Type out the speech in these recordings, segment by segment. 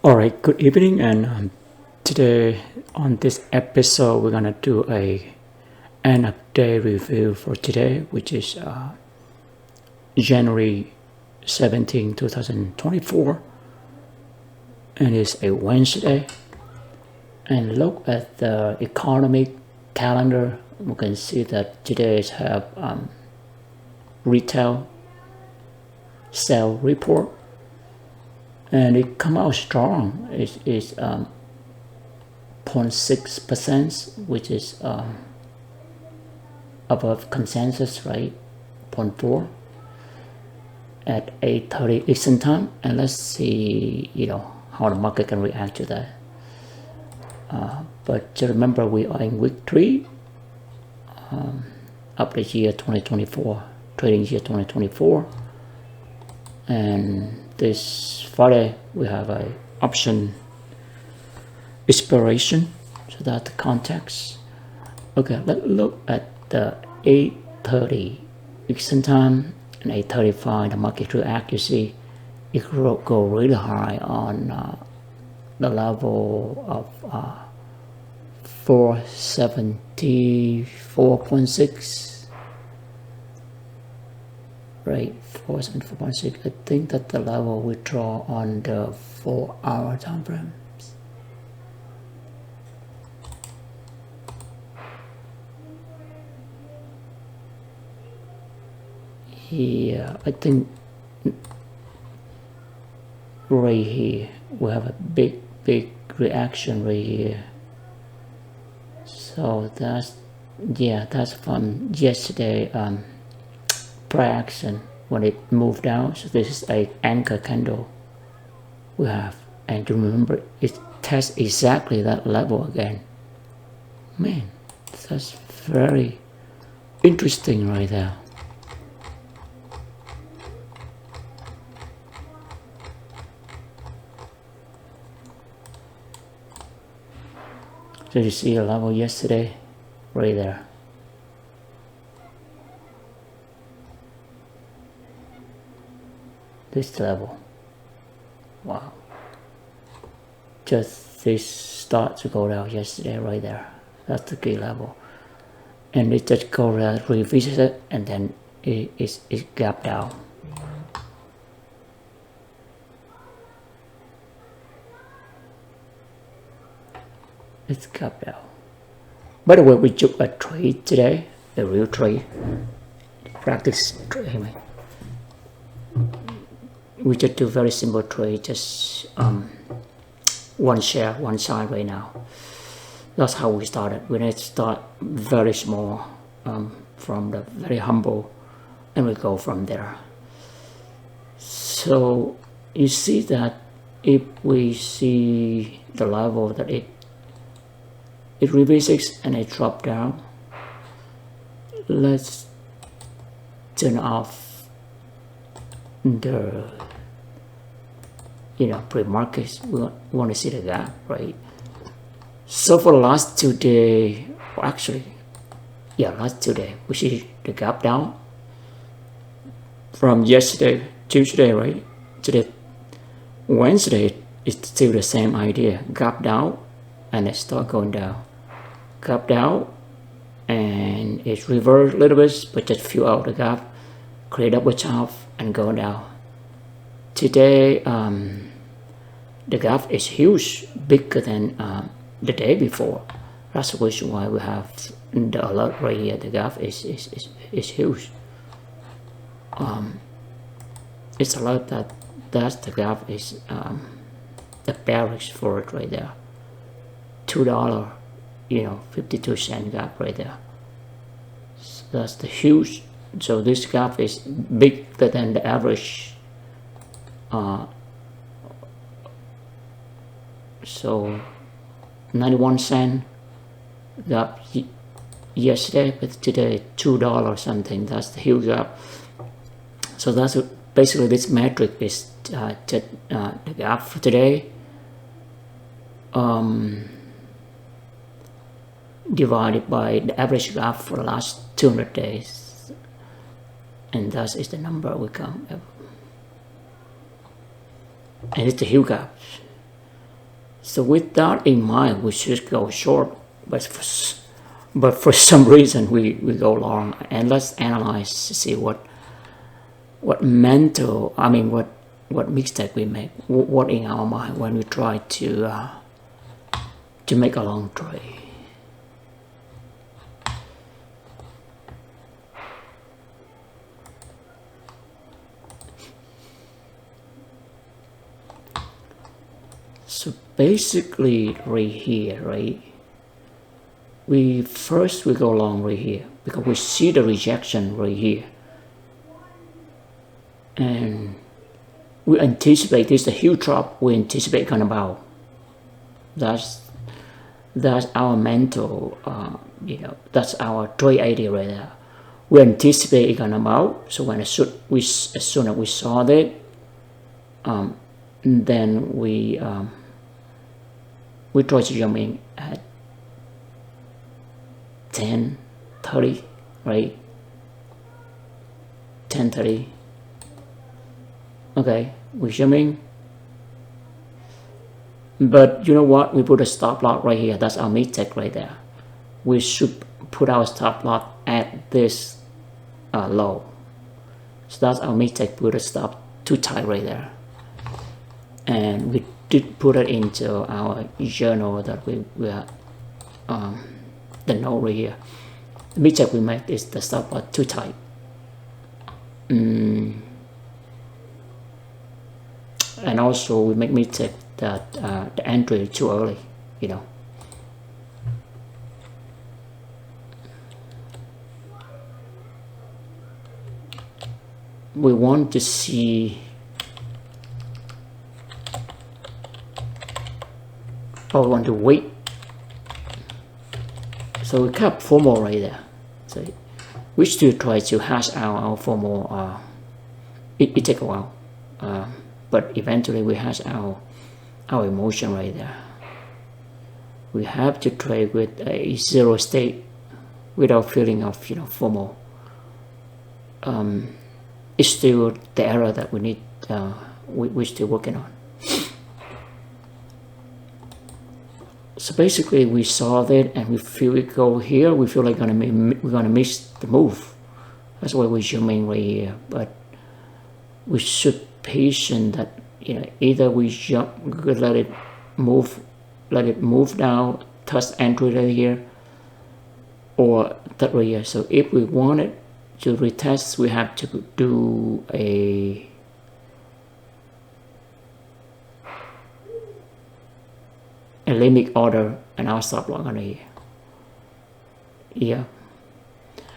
All right, good evening, and today on this episode we're gonna do a end of day review for today, which is January 17, 2024, and it's a Wednesday. And look at the economic calendar. We can see that today's have retail sale report. And it come out strong. It's 0.6%, which is above consensus, right? 0.4 at 8:30 Eastern time. And let's see, how the market can react to that. But just remember, we are in week 3 of the year 2024, trading year 2024, and this Friday we have a option expiration, so that's the context. Okay, let's look at the 8:30 Eastern time and 8:35 the market react. You see it go really high on the level of 474.6, right? 474.6. I think that the level we draw on the 4-hour time frame. Yeah, I think right here we have a big reaction right here. So that's from yesterday pre-action when it moved down. So this is a anchor candle we have, and to remember it tests exactly that level again. Man, that's very interesting right there. So you see a level yesterday right there. This level. Wow. Just this start to go down yesterday right there. That's the key level. And it just go down, revisit it, and then it gap down. It's gap down. By the way, we took a trade today, a real trade. Practice trade. We just do very simple trade, just one share, one side right now. That's how we started. We need to start very small, from the very humble, and we go from there. So you see that if we see the level that it revisits and it drop down, let's turn off the pre-markets. We want to see the gap, right? So for the last 2 days, last 2 days, we see the gap down from yesterday, Tuesday, right? Today, Wednesday, it's still the same idea. Gap down and it start going down. Gap down and it's reversed a little bit, but just fill out the gap, create upward top and go down. Today, the gap is huge, bigger than the day before. That's the reason why we have the alert right here. The gap is huge. It's a lot that's the gap is the bearish for it right there. $2, 52-cent gap right there. So that's the huge. So this gap is bigger than the average. So 91 cent gap yesterday, but today $2 something. That's the huge gap. So that's basically this metric is the gap for today. Divided by the average gap for the last 200 days, and that is the number we come. And it's the huge gap. So with that in mind, we should go short, but for some reason we go long. And let's analyze to see what mental, I mean what mistake we make, what in our mind when we try to make a long trade. So basically right here, right, we go long right here because we see the rejection right here, and we anticipate this is a huge drop. We anticipate gonna bow. That's our mental, that's our trade idea right there. We anticipate it gonna bow. So when as soon as we saw that, then we try to jump in at 10:30, right? 10:30. Okay, we jump in. But you know what? We put a stop loss right here. That's our mistake right there. We should put our stop loss at this low. So that's our mistake. Put a stop too tight right there. And we did put it into our journal that we are the note right here. The mistake we make is the stop loss too tight. And also we make mistake that the entry is too early, We want to see we want to wait. So we kept FOMO right there. So we still try to hash out our FOMO. It takes a while, but eventually we hash out our emotion right there. We have to trade with a zero state without feeling of FOMO. It's still the error that we need. We're still working on. So basically, we saw that, and we feel it go here. We feel like we're gonna miss the move. That's why we're zooming right here. But we should patient that either we jump, let it move down, touch entry right here, or that right here. So if we want it to retest, we have to do a limit order and our stop loss on here. Yeah.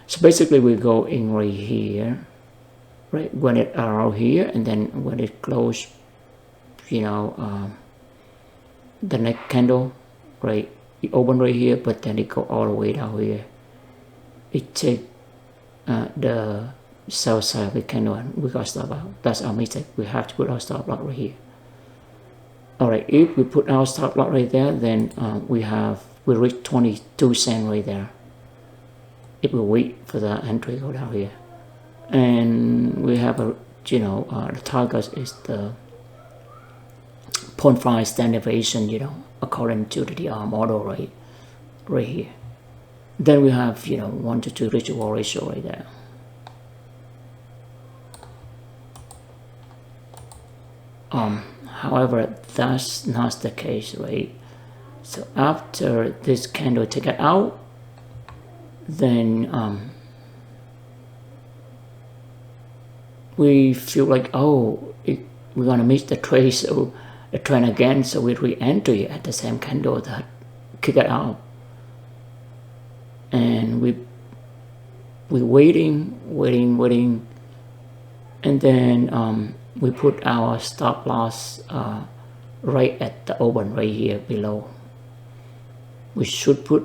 So basically we go in right here, right, when it around here, and then when it close, the next candle, right, it open right here, but then it go all the way down here. It take the sell side of the candle and we got stop out. That's our mistake. We have to put our stop loss right here. Alright, if we put our stop loss right there, then we reach 22 cents right there. If we wait for the entry go down here, and we have the target is the 0.5 standard deviation, according to the DR model right here. Then we have 1 to 2 residual ratio right there. However, that's not the case, right? So after this candle take it out, then we feel like, we're gonna miss the trade, so the trend again, so we re-enter at the same candle that kick it out, and we waiting, and then we put our stop loss right at the open right here below. We should put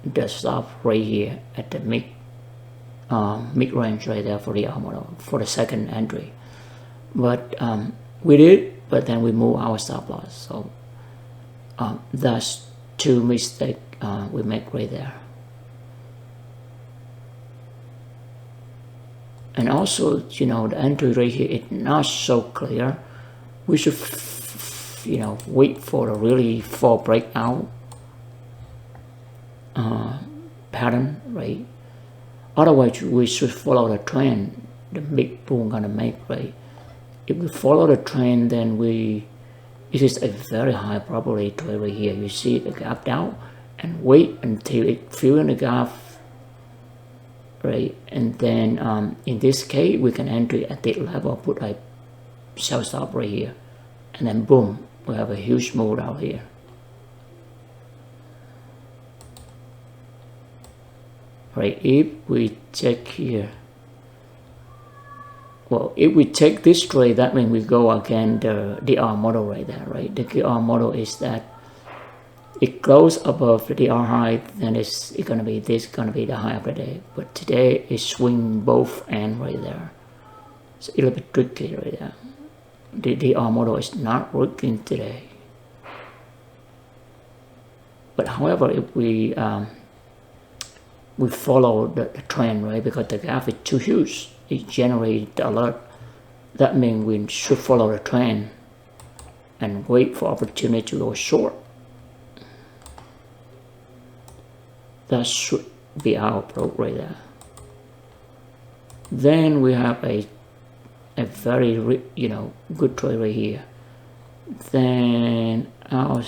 the stop right here at the mid range right there for the model for the second entry. But we did, but then we move our stop loss. So that's two mistakes we make right there. And also, the entry right here is not so clear. We should wait for a really fall breakout pattern, right? Otherwise, we should follow the trend the big bull gonna make, right? If we follow the trend, then it is a very high probability to over here. You see the gap down and wait until it fill in the gap, right? And then in this case, we can enter at that level, put a sell stop right here, and then boom, we have a huge move out here. Right, if we check here, well, if we take this trade, that means we go against the DR model right there, right? The DR model is that it goes above the DR high, then it's gonna be the high of the day. But today it swing both ends right there. It's a little bit tricky right there. The DR model is not working today. But however, if we follow the trend, right? Because the gap is too huge, it generates the alert. That means we should follow the trend and wait for opportunity to go short. That should be our approach right there. Then we have a very good trade right here. Then our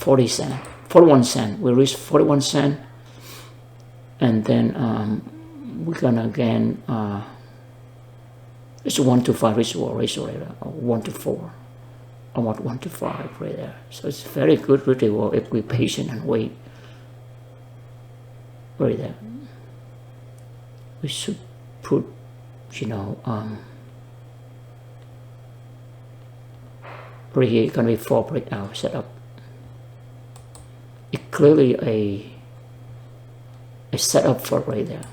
41 cent. We reached 41 cent, and then we're gonna again it's 1 to 5 ratio right there, or 1 to 4, almost 1 to 5 right there. So it's very good really well if we're patient and wait right there. We should put right here it's gonna be 4 breakout setup. It's clearly a setup for right there.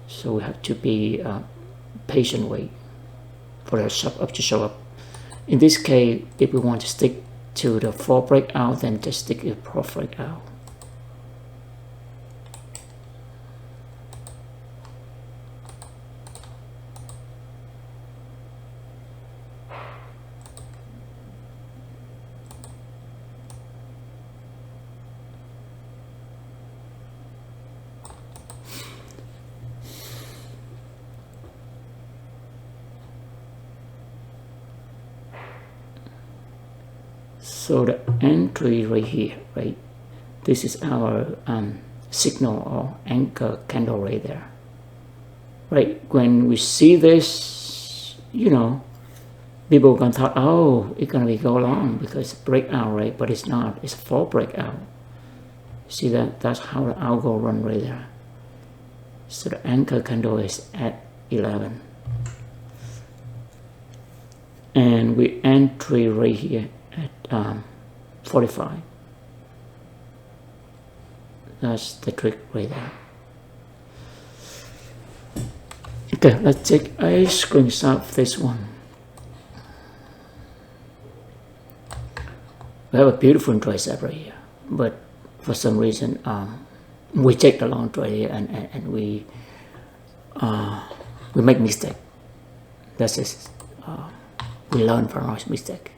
So we have to be patient, wait for the sub up to show up. In this case, if we want to stick to the 4 breakout, then just stick to 4 breakout. So the entry right here, right? This is our signal or anchor candle right there, right? When we see this, people can thought, oh, it's gonna be go long because it's breakout, right? But it's not. It's 4 breakout. See that? That's how the algo run right there. So the anchor candle is at 11, and we entry right here at 45. That's the trick right there. Okay, let's take a screenshot of this one. We have a beautiful tricep right here, but for some reason we take the long trade here and we make mistake. That's just we learn from our mistake.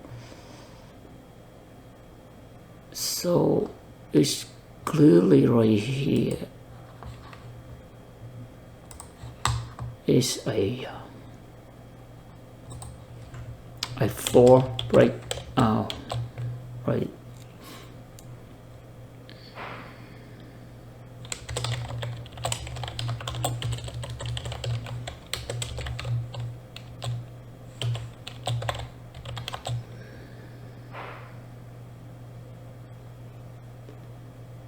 So it's clearly right here is a 4 breakout, right?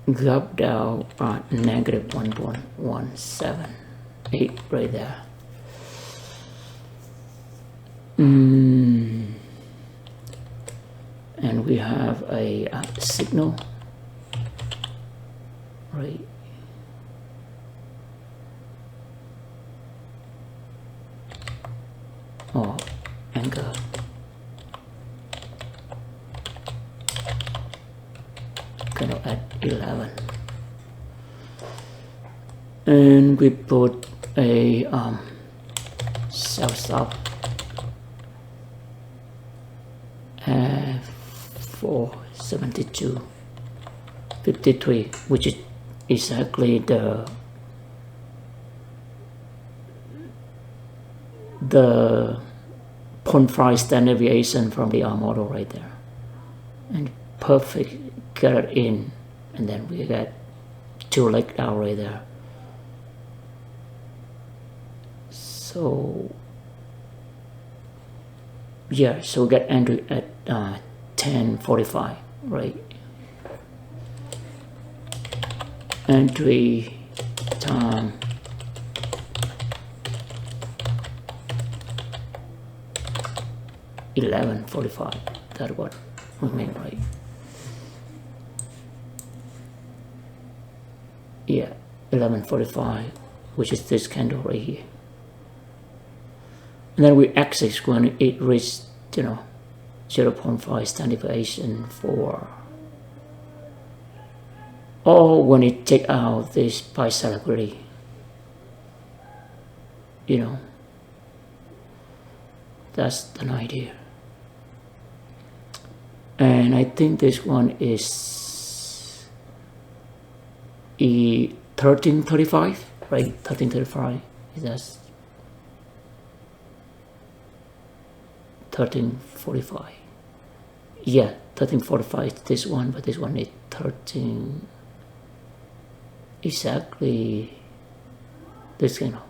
Gap down at negative 1.178 right there. And we have a signal, right? Or anchor. Kind of at 11. and we put a sell stop at 472.53, which is exactly the point price standard deviation from the R model right there, and perfect, get it in, and then we get 2 leg down right there. So yeah, so we get entry at 10:45, right? Entry time 11:45. That's what we mean, right? Yeah, 11:45, which is this candle right here. And then we exit when it reaches, 0.5 standard deviation for, or when it take out this price celebrity, that's the idea. And I think this one is 1335, right? 1335. That's 1345. Yeah, 1345 is this one, but this one is 13. Exactly this kind of.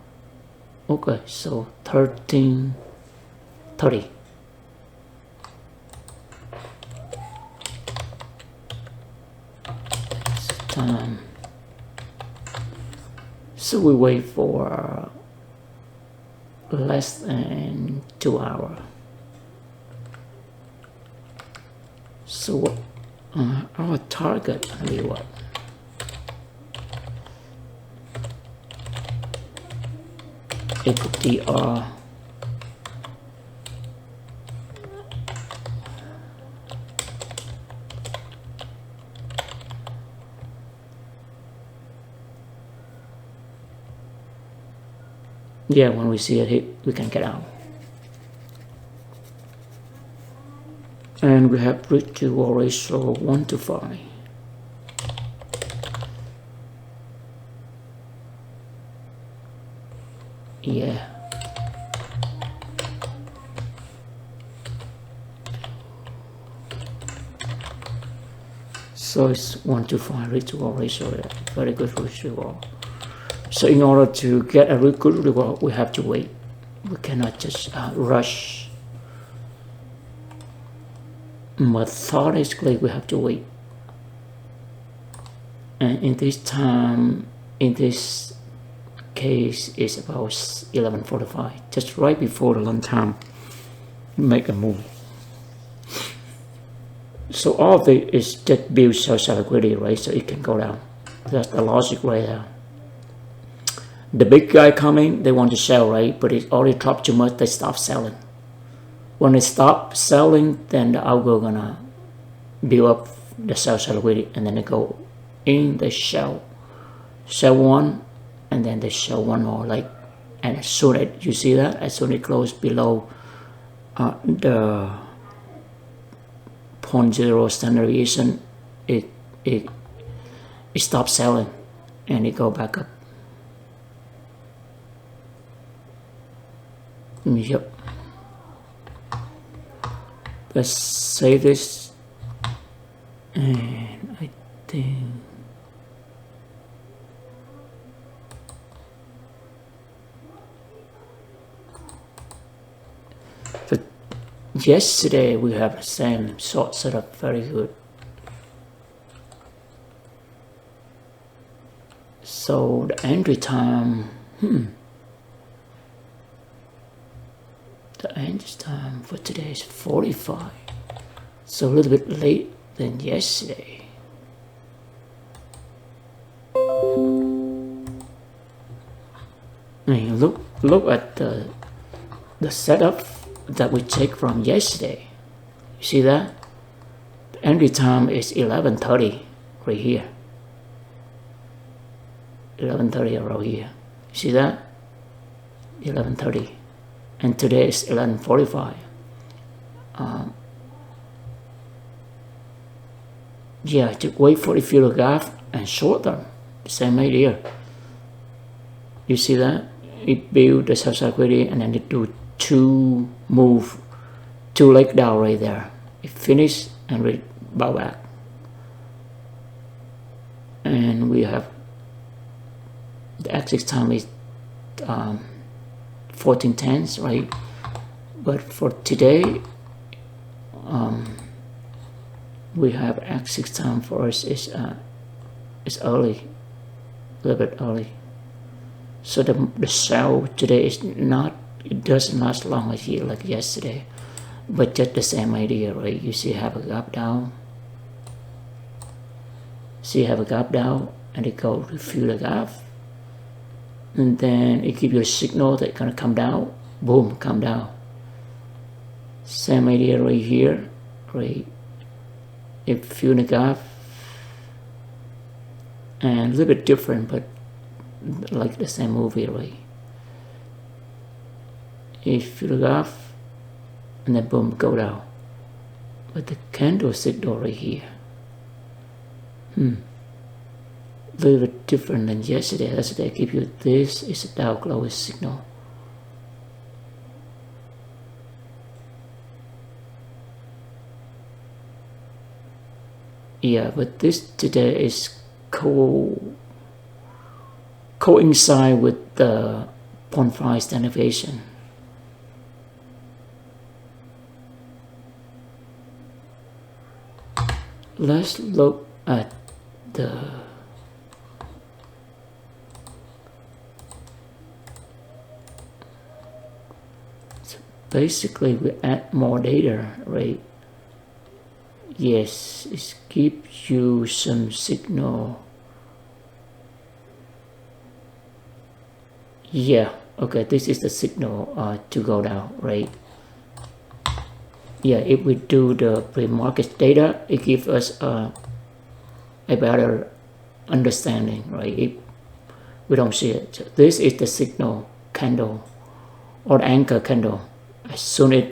Okay, so 1330. So we wait for less than 2 hours. So our target will be what? DR yeah, when we see it hit, we can get out. And we have risk to reward ratio 1:5. Yeah. So it's 1:5 risk to reward ratio. Very good risk to reward. So in order to get a really good reward, we have to wait. We cannot just rush. Methodically, we have to wait. And in this time, in this case, is about 11:45, just right before the lunch time, make a move. So all of it is just build social liquidity, right? So it can go down. That's the logic right there. The big guy coming, they want to sell, right? But it already dropped too much, they stop selling. When they stop selling, then the algo gonna build up the social liquidity, and then they go in, they sell one, and then they sell one more, and as soon as you see that, as soon as it close below the 0.0 standard deviation, it stops selling, and it go back up. Yep. Let's save this, and I think but yesterday we have the same short setup, very good. So the entry time, the entry time for today is 45, so a little bit late than yesterday. I mean, look at the setup that we take from yesterday. You see that? The entry time is 11:30 right here. 11:30 around here. See that? 11:30, and today is 11:45. Yeah, to wait for the future graph and short term, the same idea. You see that? It build the sell-side liquidity and then it do two leg down right there. It finish and bow back. And we have the exit time is 14:10, right? But for today, we have exit time for us is early, a little bit early. So the sell today is not, it doesn't last long as here like yesterday, but just the same idea, right? You see, have a gap down. See, have a gap down, and it go to fill the gap, and then it gives you a signal that it's gonna come down. Boom, come down. Same idea right here, right? It fill the gap, and a little bit different, but like the same movie, right? It fill the gap, and then boom, go down. But the candle signal right here, a little bit different than yesterday. Yesterday I give you this is a down close signal. Yeah, but this today is coincide with the 0.5 standard deviation. Let's look at the basically we add more data, right? Yes, it gives you some signal. Yeah, okay, this is the signal to go down, right? Yeah, if we do the pre-market data, it gives us a better understanding, right? If we don't see it. So this is the signal candle or the anchor candle. As soon as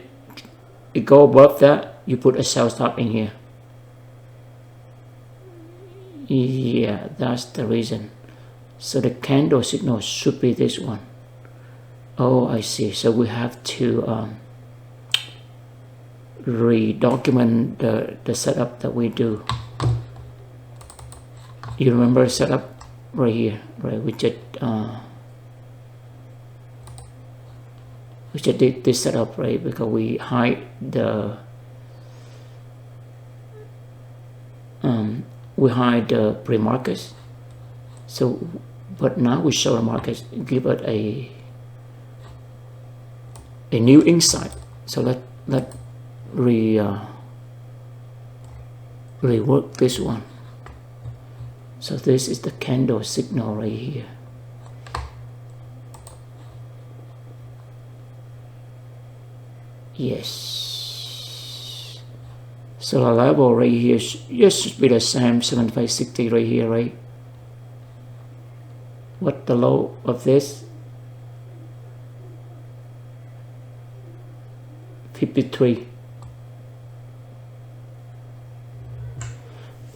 it go above that, you put a sell stop in here. Yeah, that's the reason. So the candle signal should be this one. Oh, I see. So we have to re-document the setup that we do. You remember setup right here, right? We just did this setup, right? Because we hide the pre-markets. So, but now we show the market, give it a new insight. So let rework this one. So this is the candle signal right here. Yes. So the level right here should be the same, 7560 right here, right? What the low of this? 53.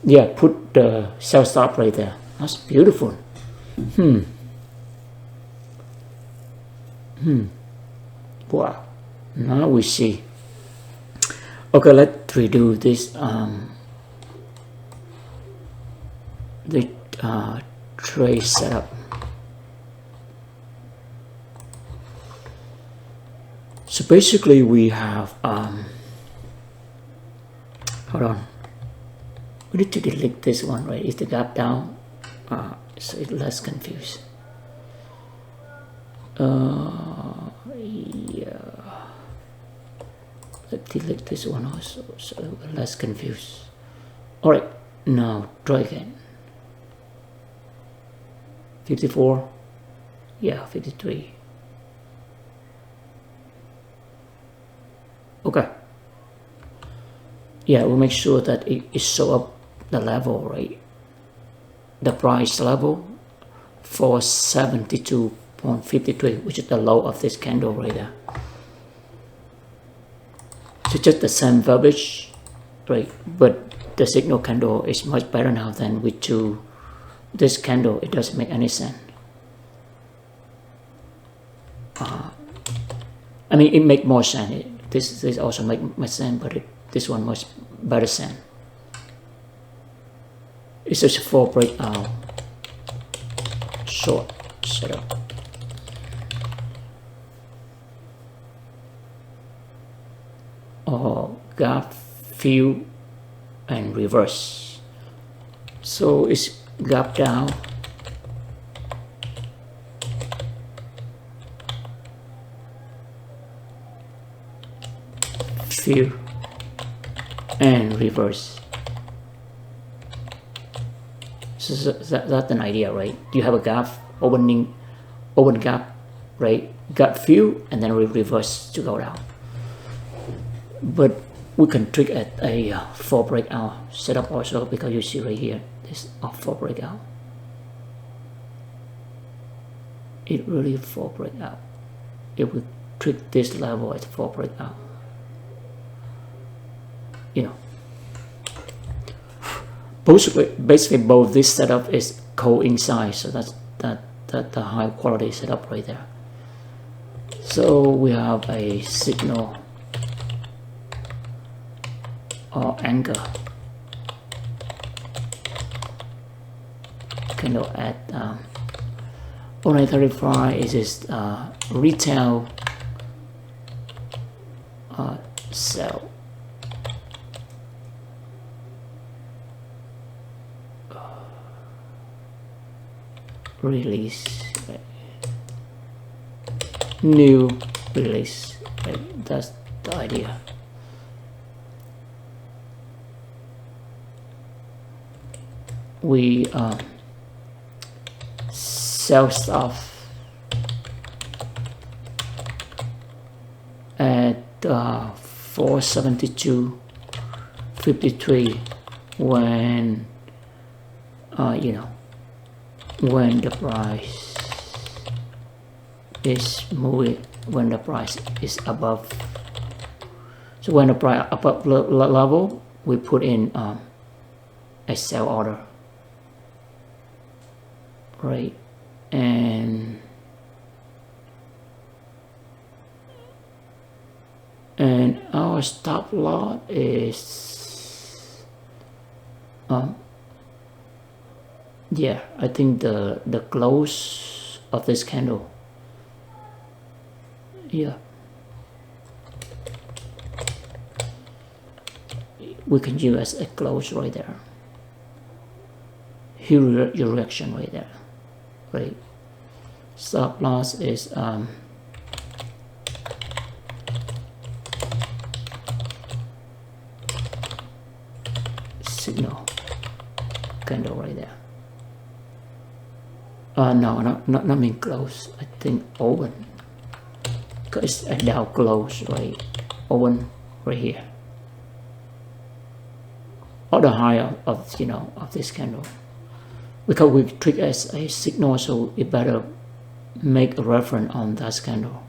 Yeah, put the sell stop right there. That's beautiful. Wow. Now we see. Okay, let's redo this the trade setup. So basically we have hold on. We need to delete this one, right? Is the gap down? So it's less confused. Yeah. Let's delete this one also, so we're less confused. All right, now try again. 54. Yeah, 53. Okay. Yeah, we'll make sure that it show up the level, right? The price level 472.53, which is the low of this candle right there. So just the same verbiage, right? But the signal candle is much better now than we do this candle. It doesn't make any sense. I mean, it makes more sense. This also makes sense, but this one much better sense. It's just 4 breakout short setup. Or gap fill and reverse. So it's gap down, fill and reverse. So that's an idea, right? You have a gap, open gap, right? Gap fill and then reverse to go down. But we can trick at a 4 breakout setup also, because you see right here, this 4 breakout. It really 4 breakout. It will trick this level at 4 breakout. You know, basically both this setup is coincide, so that's the high quality setup right there. So we have a signal or anchor candle at 0935 is this retail sell. Release, right? New release, right? That's the idea. We sell stuff at 472.53 when you know, when the price is moving, when the price is above. So when the price above level, we put in a sell order, right? And our stop loss is yeah, I think the close of this candle. Yeah, we can use as a close right there. Here your reaction right there, right? Stop loss is signal candle right there. No, not mean close. I think open, because it's now close, right? Open right here, or the high of you know, of this candle, because we treat as a signal, so it better make a reference on that candle.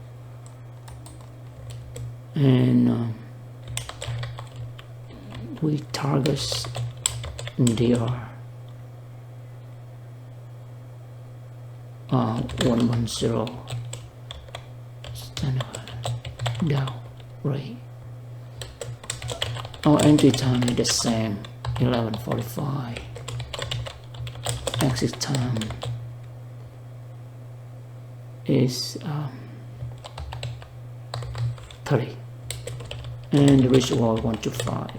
And we target DR 110 standard down, right? Our entry time is the same, 11:45. Exit time is 30, and the risk reward 125.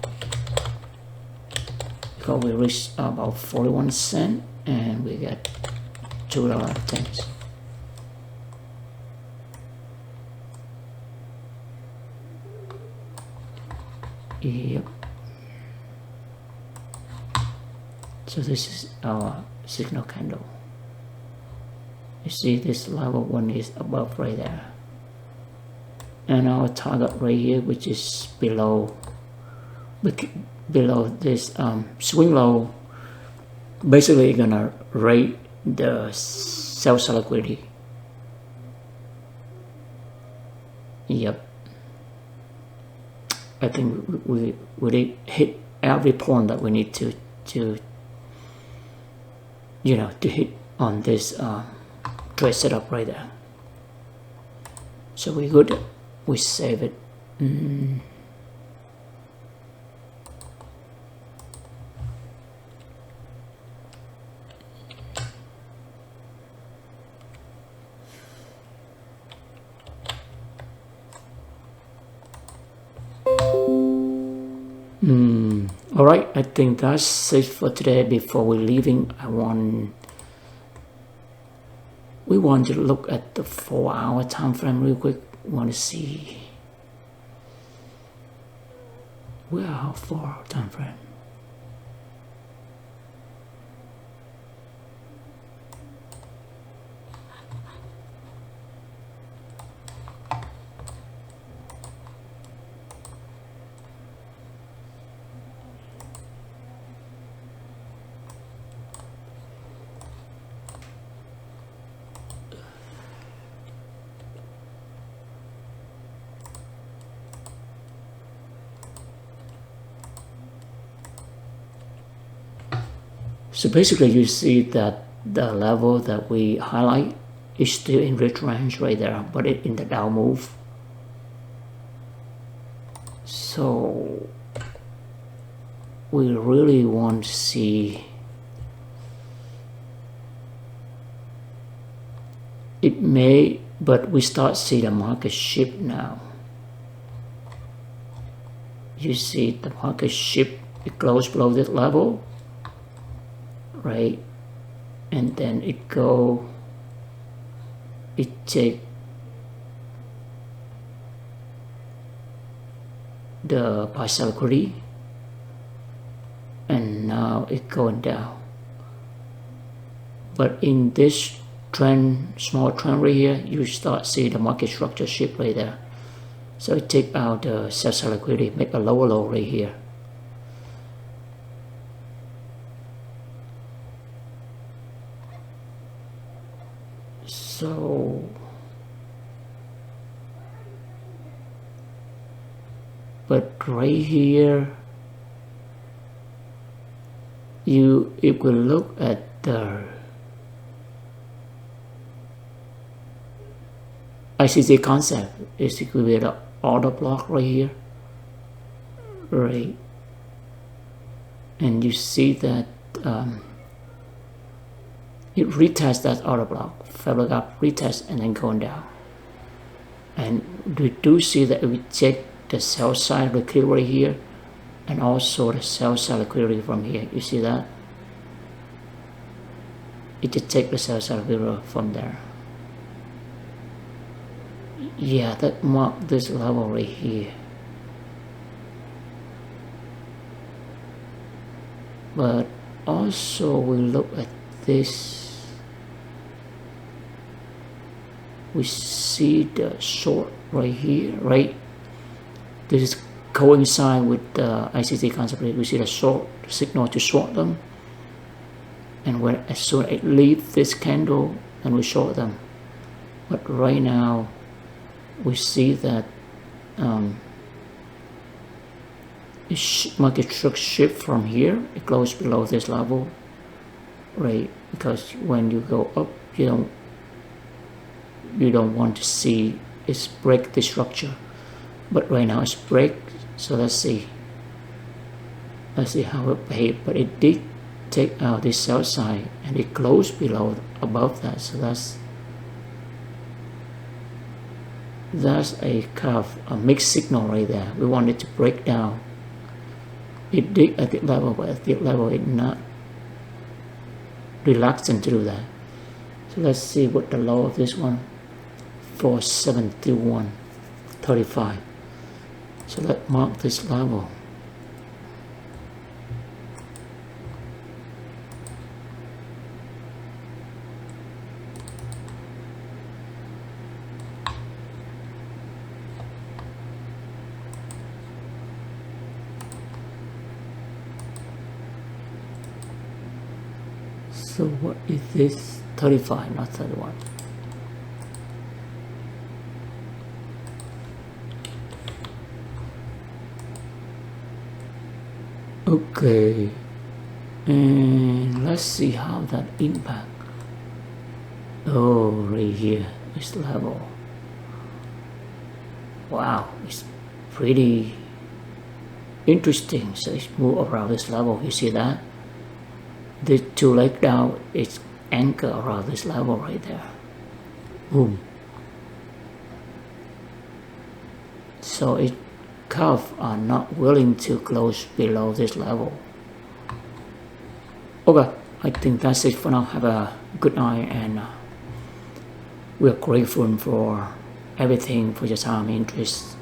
Because we reach about 41 cents and we get $2.10. Yep. So this is our signal candle. You see this level 1 is above right there, and our target right here, which is below this swing low. Basically gonna rate the sales liquidity. Yep, I think we hit every point that we need to to hit on this trade setup right there. So we good. We save it. All right, I think that's it for today. Before we're leaving, we want to look at the 4-hour time frame real quick. We want to see where our 4-hour time frame. So basically you see that the level that we highlight is still in red range right there, but it's in the down move. So we really want to see it may, but we start see the market shift now. You see the market shift, it close below this level, right? And then it take the partial liquidity, and now it's going down. But in this trend, small trend right here, you start see the market structure shift right there. So it take out the sell liquidity, make a lower low right here. So but right here, if we look at the ICT concept, is equivalent to order block right here, right? And you see that it retests that order block, fabric up, retest, and then going down. And we do see that if we check the sell side liquidity right here, and also the sell side liquidity from here, you see that? It just take the sell side liquidity from there. Yeah, that marked this level right here. But also we look at this, we see the short right here, right? This is coincide with the ICT concept. We see the short signal to short them, and when as soon as it leaves this candle, then we short them. But right now we see that market should shift from here. It goes below this level, right? Because when you go up, you don't want to see it break the structure. But right now it's break. So let's see how it behaved. But it did take out this sell side, and it closed below above that. So that's a kind of a mixed signal right there. We want it to break down. It did at the level, but at the level it's not reluctant to do that. So let's see what the low of this one, 471.35. So let's mark this level. So what is this? 35, not 31. Okay, and let's see how that impact. Oh, right here is level. Wow, it's pretty interesting. So it's move around this level. You see that? The two leg down, it's anchor around this level right there. Boom. So it curve are not willing to close below this level. Okay, I think that's it for now. Have a good night, and we're grateful for everything, for your time and interest.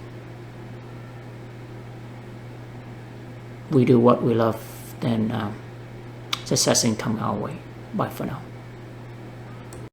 We do what we love, then success can come our way. Bye for now.